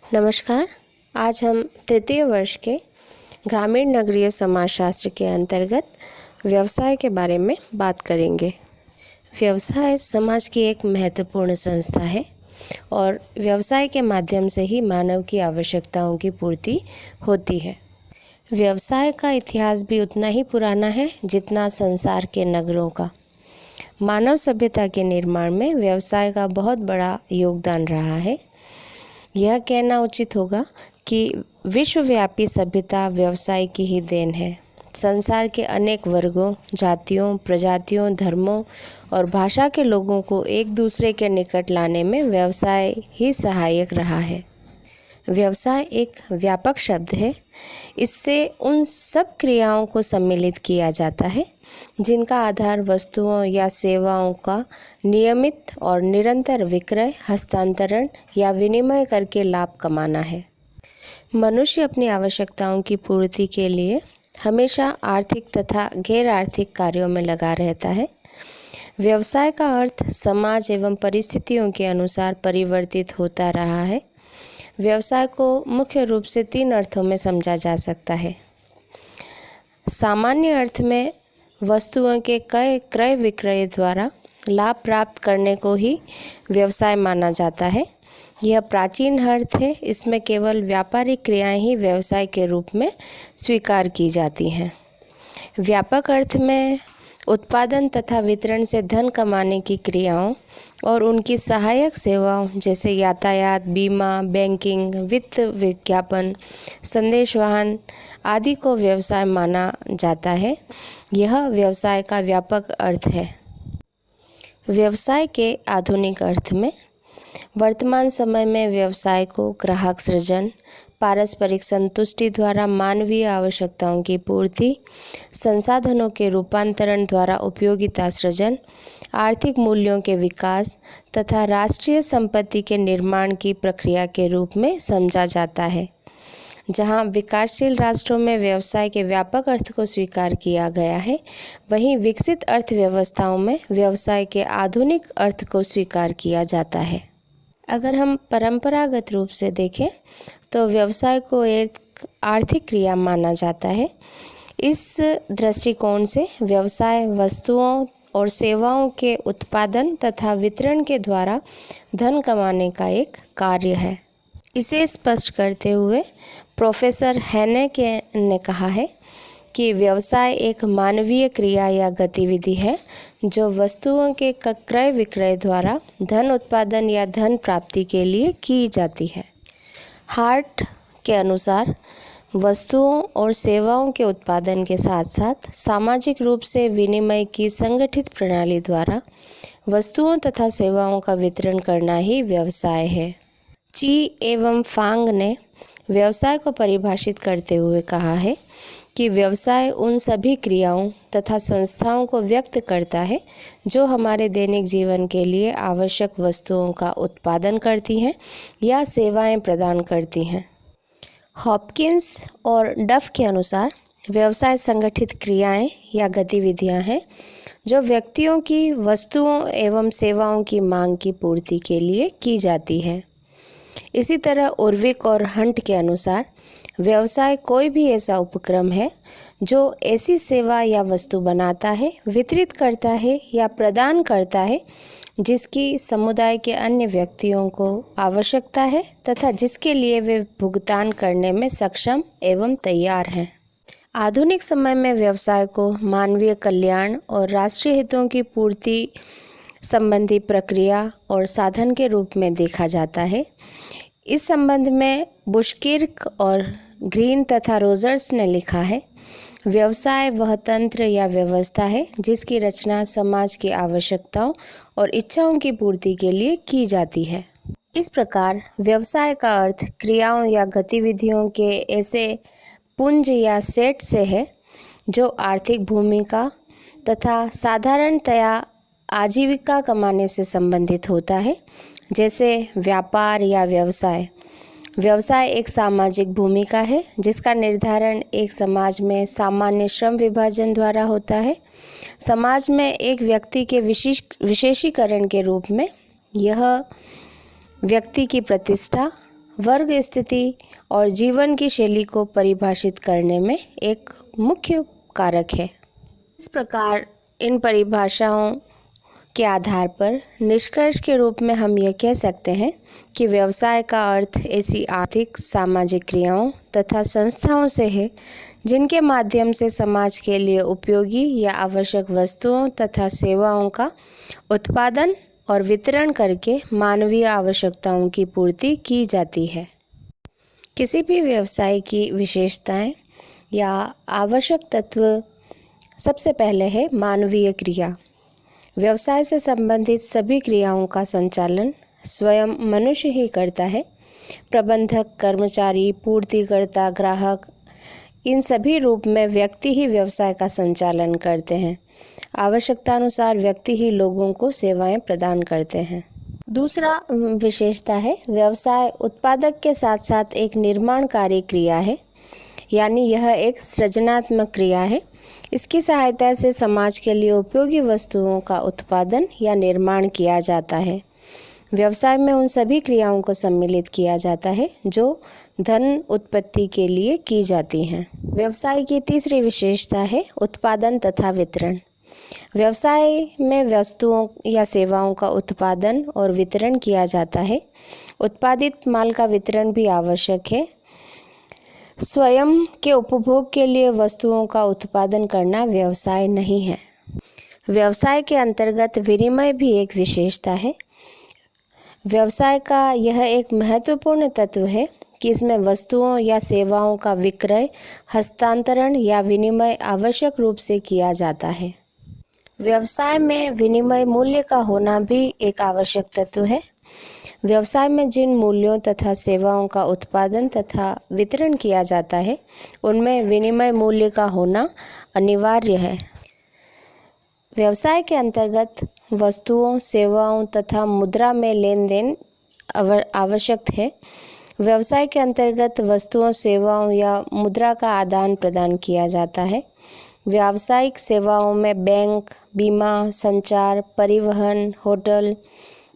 नमस्कार। आज हम तृतीय वर्ष के ग्रामीण नगरीय समाजशास्त्र के अंतर्गत व्यवसाय के बारे में बात करेंगे। व्यवसाय समाज की एक महत्वपूर्ण संस्था है और व्यवसाय के माध्यम से ही मानव की आवश्यकताओं की पूर्ति होती है। व्यवसाय का इतिहास भी उतना ही पुराना है जितना संसार के नगरों का। मानव सभ्यता के निर्माण में व्यवसाय का बहुत बड़ा योगदान रहा है। यह कहना उचित होगा कि विश्वव्यापी सभ्यता व्यवसाय की ही देन है। संसार के अनेक वर्गों, जातियों, प्रजातियों, धर्मों और भाषा के लोगों को एक दूसरे के निकट लाने में व्यवसाय ही सहायक रहा है। व्यवसाय एक व्यापक शब्द है। इससे उन सब क्रियाओं को सम्मिलित किया जाता है जिनका आधार वस्तुओं या सेवाओं का नियमित और निरंतर विक्रय, हस्तांतरण या विनिमय करके लाभ कमाना है। मनुष्य अपनी आवश्यकताओं की पूर्ति के लिए हमेशा आर्थिक तथा गैर आर्थिक कार्यों में लगा रहता है। व्यवसाय का अर्थ समाज एवं परिस्थितियों के अनुसार परिवर्तित होता रहा है। व्यवसाय को मुख्य रूप से 3 अर्थों में समझा जा सकता है। सामान्य अर्थ में वस्तुओं के क्रय विक्रय द्वारा लाभ प्राप्त करने को ही व्यवसाय माना जाता है। यह प्राचीन अर्थ है। इसमें केवल व्यापारिक क्रियाएं ही व्यवसाय के रूप में स्वीकार की जाती हैं। व्यापक अर्थ में उत्पादन तथा वितरण से धन कमाने की क्रियाओं और उनकी सहायक सेवाओं जैसे यातायात, बीमा, बैंकिंग, वित्त, विज्ञापन, संदेश वाहन आदि को व्यवसाय माना जाता है। यह व्यवसाय का व्यापक अर्थ है। व्यवसाय के आधुनिक अर्थ में वर्तमान समय में व्यवसाय को ग्राहक सृजन, पारस्परिक संतुष्टि द्वारा मानवीय आवश्यकताओं की पूर्ति, संसाधनों के रूपांतरण द्वारा उपयोगिता सृजन, आर्थिक मूल्यों के विकास तथा राष्ट्रीय संपत्ति के निर्माण की प्रक्रिया के रूप में समझा जाता है। जहां विकासशील राष्ट्रों में व्यवसाय के व्यापक अर्थ को स्वीकार किया गया है, वहीं विकसित अर्थव्यवस्थाओं में व्यवसाय के आधुनिक अर्थ को स्वीकार किया जाता है। अगर हम परंपरागत रूप से देखें तो व्यवसाय को एक आर्थिक क्रिया माना जाता है। इस दृष्टिकोण से व्यवसाय वस्तुओं और सेवाओं के उत्पादन तथा वितरण के द्वारा धन कमाने का एक कार्य है। इसे स्पष्ट करते हुए प्रोफेसर हेनेके ने कहा है कि व्यवसाय एक मानवीय क्रिया या गतिविधि है जो वस्तुओं के क्रय विक्रय द्वारा धन उत्पादन या धन प्राप्ति के लिए की जाती है। हार्ट के अनुसार वस्तुओं और सेवाओं के उत्पादन के साथ साथ सामाजिक रूप से विनिमय की संगठित प्रणाली द्वारा वस्तुओं तथा सेवाओं का वितरण करना ही व्यवसाय है। ची एवं फांग ने व्यवसाय को परिभाषित करते हुए कहा है कि व्यवसाय उन सभी क्रियाओं तथा संस्थाओं को व्यक्त करता है जो हमारे दैनिक जीवन के लिए आवश्यक वस्तुओं का उत्पादन करती हैं या सेवाएं प्रदान करती हैं। हॉपकिंस और डफ के अनुसार व्यवसाय संगठित क्रियाएं या गतिविधियां हैं जो व्यक्तियों की वस्तुओं एवं सेवाओं की मांग की पूर्ति के लिए की जाती है। इसी तरह उर्विक और हंट के अनुसार व्यवसाय कोई भी ऐसा उपक्रम है जो ऐसी सेवा या वस्तु बनाता है, वितरित करता है या प्रदान करता है जिसकी समुदाय के अन्य व्यक्तियों को आवश्यकता है तथा जिसके लिए वे भुगतान करने में सक्षम एवं तैयार हैं। आधुनिक समय में व्यवसाय को मानवीय कल्याण और राष्ट्रीय हितों की पूर्ति संबंधी प्रक्रिया और साधन के रूप में देखा जाता है। इस संबंध में बुशकिर्क और ग्रीन तथा रोजर्स ने लिखा है, व्यवसाय वह तंत्र या व्यवस्था है जिसकी रचना समाज की आवश्यकताओं और इच्छाओं की पूर्ति के लिए की जाती है। इस प्रकार व्यवसाय का अर्थ क्रियाओं या गतिविधियों के ऐसे पुंज या सेट से है जो आर्थिक भूमिका तथा साधारणतया आजीविका कमाने से संबंधित होता है। जैसे व्यापार या व्यवसाय। व्यवसाय एक सामाजिक भूमिका है जिसका निर्धारण एक समाज में सामान्य श्रम विभाजन द्वारा होता है। समाज में एक व्यक्ति के विशेषीकरण के रूप में यह व्यक्ति की प्रतिष्ठा, वर्ग स्थिति और जीवन की शैली को परिभाषित करने में एक मुख्य कारक है। इस प्रकार इन परिभाषाओं के आधार पर निष्कर्ष के रूप में हम यह कह सकते हैं कि व्यवसाय का अर्थ ऐसी आर्थिक सामाजिक क्रियाओं तथा संस्थाओं से है जिनके माध्यम से समाज के लिए उपयोगी या आवश्यक वस्तुओं तथा सेवाओं का उत्पादन और वितरण करके मानवीय आवश्यकताओं की पूर्ति की जाती है। किसी भी व्यवसाय की विशेषताएं या आवश्यक तत्व सबसे पहले है मानवीय क्रिया। व्यवसाय से संबंधित सभी क्रियाओं का संचालन स्वयं मनुष्य ही करता है। प्रबंधक, कर्मचारी, पूर्तिकर्ता, ग्राहक, इन सभी रूप में व्यक्ति ही व्यवसाय का संचालन करते हैं। आवश्यकतानुसार व्यक्ति ही लोगों को सेवाएं प्रदान करते हैं। दूसरा विशेषता है व्यवसाय उत्पादक के साथ साथ एक निर्माणकारी क्रिया है, यानी यह एक सृजनात्मक क्रिया है। इसकी सहायता से समाज के लिए उपयोगी वस्तुओं का उत्पादन या निर्माण किया जाता है। व्यवसाय में उन सभी क्रियाओं को सम्मिलित किया जाता है जो धन उत्पत्ति के लिए की जाती हैं। व्यवसाय की तीसरी विशेषता है उत्पादन तथा वितरण। व्यवसाय में वस्तुओं या सेवाओं का उत्पादन और वितरण किया जाता है। उत्पादित माल का वितरण भी आवश्यक है। स्वयं के उपभोग के लिए वस्तुओं का उत्पादन करना व्यवसाय नहीं है। व्यवसाय के अंतर्गत विनिमय भी एक विशेषता है। व्यवसाय का यह एक महत्वपूर्ण तत्व है कि इसमें वस्तुओं या सेवाओं का विक्रय, हस्तांतरण या विनिमय आवश्यक रूप से किया जाता है। व्यवसाय में विनिमय मूल्य का होना भी एक आवश्यक तत्व है। व्यवसाय में जिन मूल्यों तथा सेवाओं का उत्पादन तथा वितरण किया जाता है उनमें विनिमय मूल्य का होना अनिवार्य है। व्यवसाय के अंतर्गत वस्तुओं, सेवाओं तथा मुद्रा में लेन देन आवश्यक है। व्यवसाय के अंतर्गत वस्तुओं, सेवाओं या मुद्रा का आदान प्रदान किया जाता है। व्यावसायिक सेवाओं में बैंक, बीमा, संचार, परिवहन, होटल,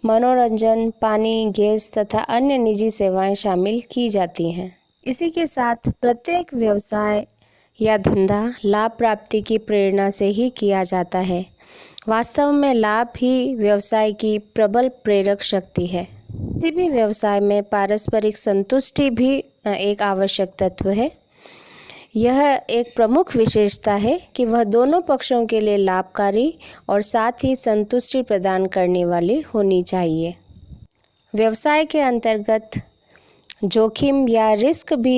मनोरंजन, पानी, गैस तथा अन्य निजी सेवाएं शामिल की जाती हैं। इसी के साथ प्रत्येक व्यवसाय या धंधा लाभ प्राप्ति की प्रेरणा से ही किया जाता है। वास्तव में लाभ ही व्यवसाय की प्रबल प्रेरक शक्ति है। किसी भी व्यवसाय में पारस्परिक संतुष्टि भी एक आवश्यक तत्व है। यह एक प्रमुख विशेषता है कि वह दोनों पक्षों के लिए लाभकारी और साथ ही संतुष्टि प्रदान करने वाली होनी चाहिए। व्यवसाय के अंतर्गत जोखिम या रिस्क भी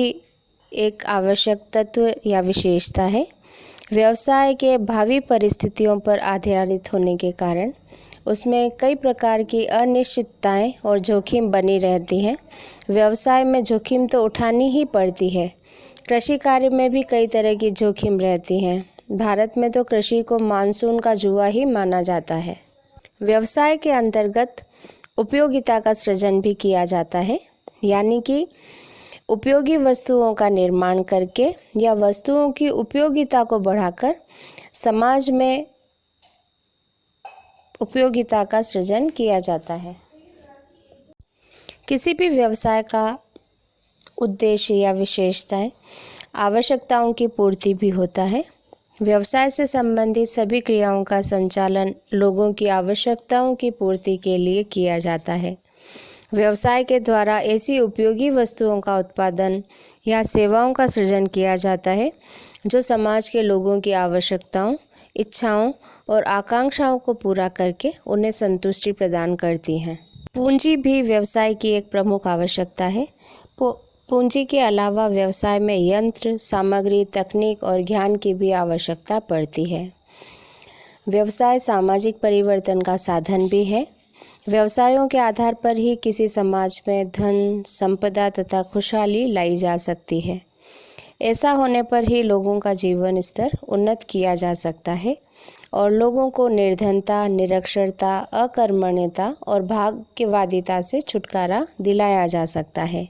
एक आवश्यक तत्व या विशेषता है। व्यवसाय के भावी परिस्थितियों पर आधारित होने के कारण उसमें कई प्रकार की अनिश्चितताएं और जोखिम बनी रहती हैं। व्यवसाय में जोखिम तो उठानी ही पड़ती है। कृषि कार्य में भी कई तरह की जोखिम रहती हैं। भारत में तो कृषि को मानसून का जुआ ही माना जाता है। व्यवसाय के अंतर्गत उपयोगिता का सृजन भी किया जाता है, यानी कि उपयोगी वस्तुओं का निर्माण करके या वस्तुओं की उपयोगिता को बढ़ाकर समाज में उपयोगिता का सृजन किया जाता है। किसी भी व्यवसाय का उद्देश्य या विशेषताएं आवश्यकताओं की पूर्ति भी होता है। व्यवसाय से संबंधित सभी क्रियाओं का संचालन लोगों की आवश्यकताओं की पूर्ति के लिए किया जाता है। व्यवसाय के द्वारा ऐसी उपयोगी वस्तुओं का उत्पादन या सेवाओं का सृजन किया जाता है जो समाज के लोगों की आवश्यकताओं, इच्छाओं और आकांक्षाओं को पूरा करके उन्हें संतुष्टि प्रदान करती हैं। पूंजी भी व्यवसाय की एक प्रमुख आवश्यकता है। पूंजी के अलावा व्यवसाय में यंत्र, सामग्री, तकनीक और ज्ञान की भी आवश्यकता पड़ती है। व्यवसाय सामाजिक परिवर्तन का साधन भी है। व्यवसायों के आधार पर ही किसी समाज में धन, संपदा तथा खुशहाली लाई जा सकती है। ऐसा होने पर ही लोगों का जीवन स्तर उन्नत किया जा सकता है और लोगों को निर्धनता, निरक्षरता, अकर्मण्यता और भाग्यवादिता से छुटकारा दिलाया जा सकता है।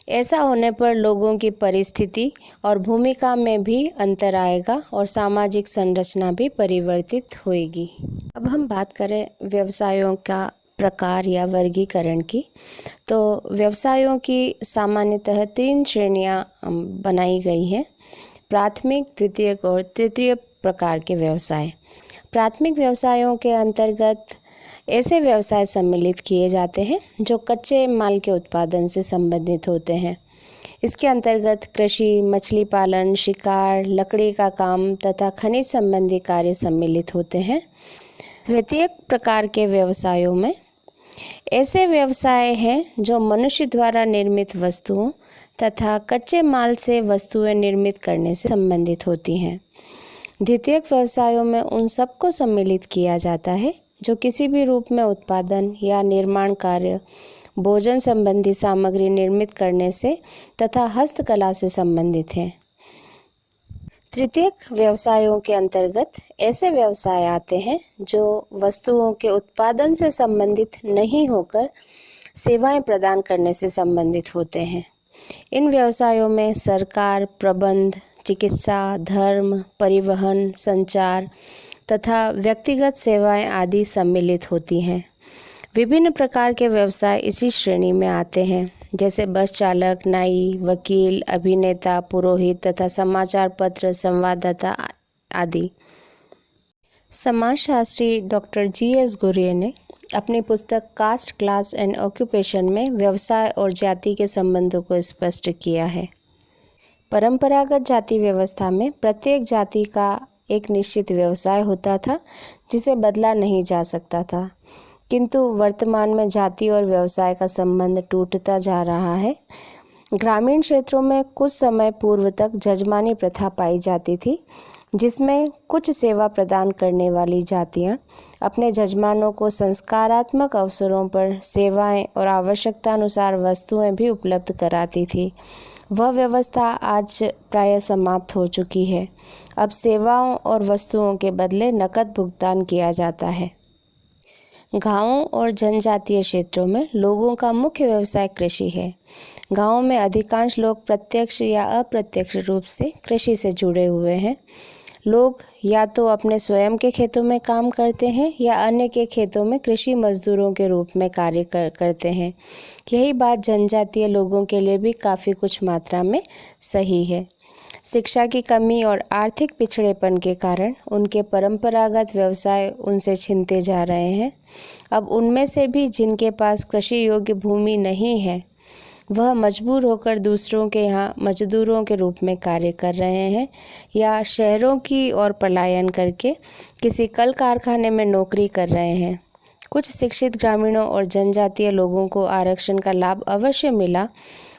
ऐसा होने पर लोगों की परिस्थिति और भूमिका में भी अंतर आएगा और सामाजिक संरचना भी परिवर्तित होएगी। अब हम बात करें व्यवसायों का प्रकार या वर्गीकरण की, तो व्यवसायों की सामान्यतः 3 श्रेणियां बनाई गई हैं: प्राथमिक, द्वितीयक और तृतीय प्रकार के व्यवसाय। प्राथमिक व्यवसायों के अंतर्गत ऐसे व्यवसाय सम्मिलित किए जाते हैं जो कच्चे माल के उत्पादन से संबंधित होते हैं। इसके अंतर्गत कृषि, मछली पालन, शिकार, लकड़ी का काम तथा खनिज संबंधी कार्य सम्मिलित होते हैं। द्वितीयक प्रकार के व्यवसायों में ऐसे व्यवसाय हैं जो मनुष्य द्वारा निर्मित वस्तुओं तथा कच्चे माल से वस्तुएं निर्मित करने से संबंधित होती हैं। द्वितीयक व्यवसायों में उन सबको सम्मिलित किया जाता है जो किसी भी रूप में उत्पादन या निर्माण कार्य, भोजन संबंधी सामग्री निर्मित करने से तथा हस्तकला से संबंधित हैं। तृतीयक व्यवसायों के अंतर्गत ऐसे व्यवसाय आते हैं जो वस्तुओं के उत्पादन से संबंधित नहीं होकर सेवाएं प्रदान करने से संबंधित होते हैं। इन व्यवसायों में सरकार, प्रबंध, चिकित्सा, धर्म, परिवहन, संचार तथा व्यक्तिगत सेवाएं आदि सम्मिलित होती हैं। विभिन्न प्रकार के व्यवसाय इसी श्रेणी में आते हैं, जैसे बस चालक, नाई, वकील, अभिनेता, पुरोहित तथा समाचार पत्र संवाददाता आदि। समाजशास्त्री डॉक्टर G.S. गुर्ये ने अपनी पुस्तक कास्ट, क्लास एंड ऑक्यूपेशन में व्यवसाय और जाति के संबंधों को स्पष्ट किया है। परंपरागत जाति व्यवस्था में प्रत्येक जाति का एक निश्चित व्यवसाय होता था जिसे बदला नहीं जा सकता था, किंतु वर्तमान में जाति और व्यवसाय का संबंध टूटता जा रहा है। ग्रामीण क्षेत्रों में कुछ समय पूर्व तक जजमानी प्रथा पाई जाती थी, जिसमें कुछ सेवा प्रदान करने वाली जातियां अपने जजमानों को संस्कारात्मक अवसरों पर सेवाएं और आवश्यकता अनुसार वस्तुएं भी उपलब्ध कराती थी। वह व्यवस्था आज प्राय समाप्त हो चुकी है। अब सेवाओं और वस्तुओं के बदले नकद भुगतान किया जाता है। गांवों और जनजातीय क्षेत्रों में लोगों का मुख्य व्यवसाय कृषि है। गांवों में अधिकांश लोग प्रत्यक्ष या अप्रत्यक्ष रूप से कृषि से जुड़े हुए हैं। लोग या तो अपने स्वयं के खेतों में काम करते हैं या अन्य के खेतों में कृषि मजदूरों के रूप में कार्य करते हैं। यही बात जनजातीय लोगों के लिए भी काफ़ी कुछ मात्रा में सही है। शिक्षा की कमी और आर्थिक पिछड़ेपन के कारण उनके परंपरागत व्यवसाय उनसे छिनते जा रहे हैं। अब उनमें से भी जिनके पास कृषि योग्य भूमि नहीं है, वह मजबूर होकर दूसरों के यहाँ मजदूरों के रूप में कार्य कर रहे हैं या शहरों की ओर पलायन करके किसी कल कारखाने में नौकरी कर रहे हैं। कुछ शिक्षित ग्रामीणों और जनजातीय लोगों को आरक्षण का लाभ अवश्य मिला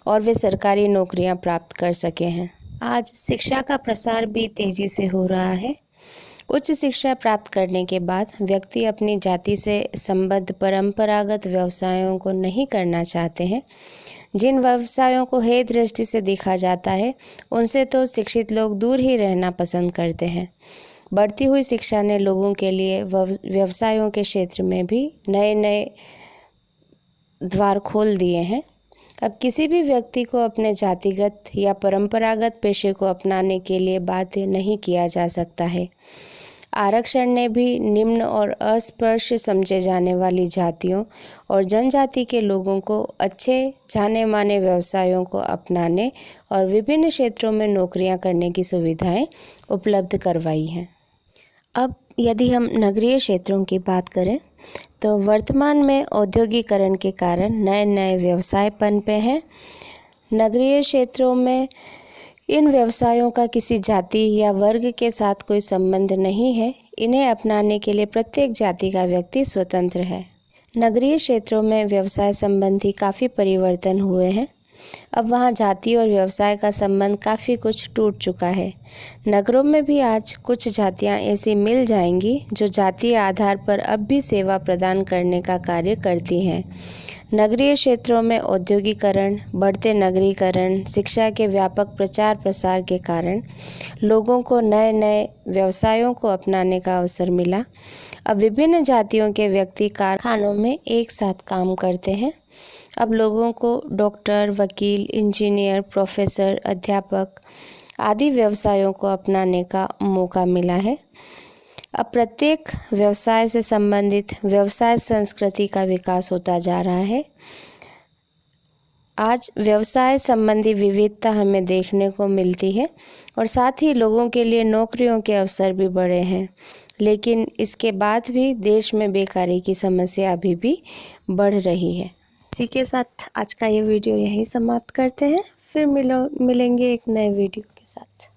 और वे सरकारी नौकरियां प्राप्त कर सके हैं। आज शिक्षा का प्रसार भी तेजी से हो रहा है। उच्च शिक्षा प्राप्त करने के बाद व्यक्ति अपनी जाति से संबद्ध परंपरागत व्यवसायों को नहीं करना चाहते हैं। जिन व्यवसायों को हेय दृष्टि से देखा जाता है, उनसे तो शिक्षित लोग दूर ही रहना पसंद करते हैं। बढ़ती हुई शिक्षा ने लोगों के लिए व्यवसायों के क्षेत्र में भी नए नए द्वार खोल दिए हैं। अब किसी भी व्यक्ति को अपने जातिगत या परंपरागत पेशे को अपनाने के लिए बाध्य नहीं किया जा सकता है। आरक्षण ने भी निम्न और अस्पृश्य समझे जाने वाली जातियों और जनजाति के लोगों को अच्छे जाने माने व्यवसायों को अपनाने और विभिन्न क्षेत्रों में नौकरियां करने की सुविधाएं उपलब्ध करवाई हैं। अब यदि हम नगरीय क्षेत्रों की बात करें तो वर्तमान में औद्योगिकरण के कारण नए नए व्यवसाय पनपे हैं। नगरीय क्षेत्रों में इन व्यवसायों का किसी जाति या वर्ग के साथ कोई संबंध नहीं है। इन्हें अपनाने के लिए प्रत्येक जाति का व्यक्ति स्वतंत्र है। नगरीय क्षेत्रों में व्यवसाय संबंधी काफ़ी परिवर्तन हुए हैं। अब वहाँ जाति और व्यवसाय का संबंध काफ़ी कुछ टूट चुका है। नगरों में भी आज कुछ जातियाँ ऐसी मिल जाएंगी जो जातीय आधार पर अब भी सेवा प्रदान करने का कार्य करती हैं। नगरीय क्षेत्रों में औद्योगिकरण, बढ़ते नगरीकरण, शिक्षा के व्यापक प्रचार प्रसार के कारण लोगों को नए नए व्यवसायों को अपनाने का अवसर मिला। अब विभिन्न जातियों के व्यक्ति कारखानों में एक साथ काम करते हैं। अब लोगों को डॉक्टर, वकील, इंजीनियर, प्रोफेसर, अध्यापक आदि व्यवसायों को अपनाने का मौका मिला है। अब प्रत्येक व्यवसाय से संबंधित व्यवसाय संस्कृति का विकास होता जा रहा है। आज व्यवसाय संबंधी विविधता हमें देखने को मिलती है और साथ ही लोगों के लिए नौकरियों के अवसर भी बढ़े हैं, लेकिन इसके बाद भी देश में बेकारी की समस्या अभी भी बढ़ रही है। इसी के साथ आज का ये वीडियो यहीं समाप्त करते हैं। फिर मिलेंगे एक नए वीडियो के साथ।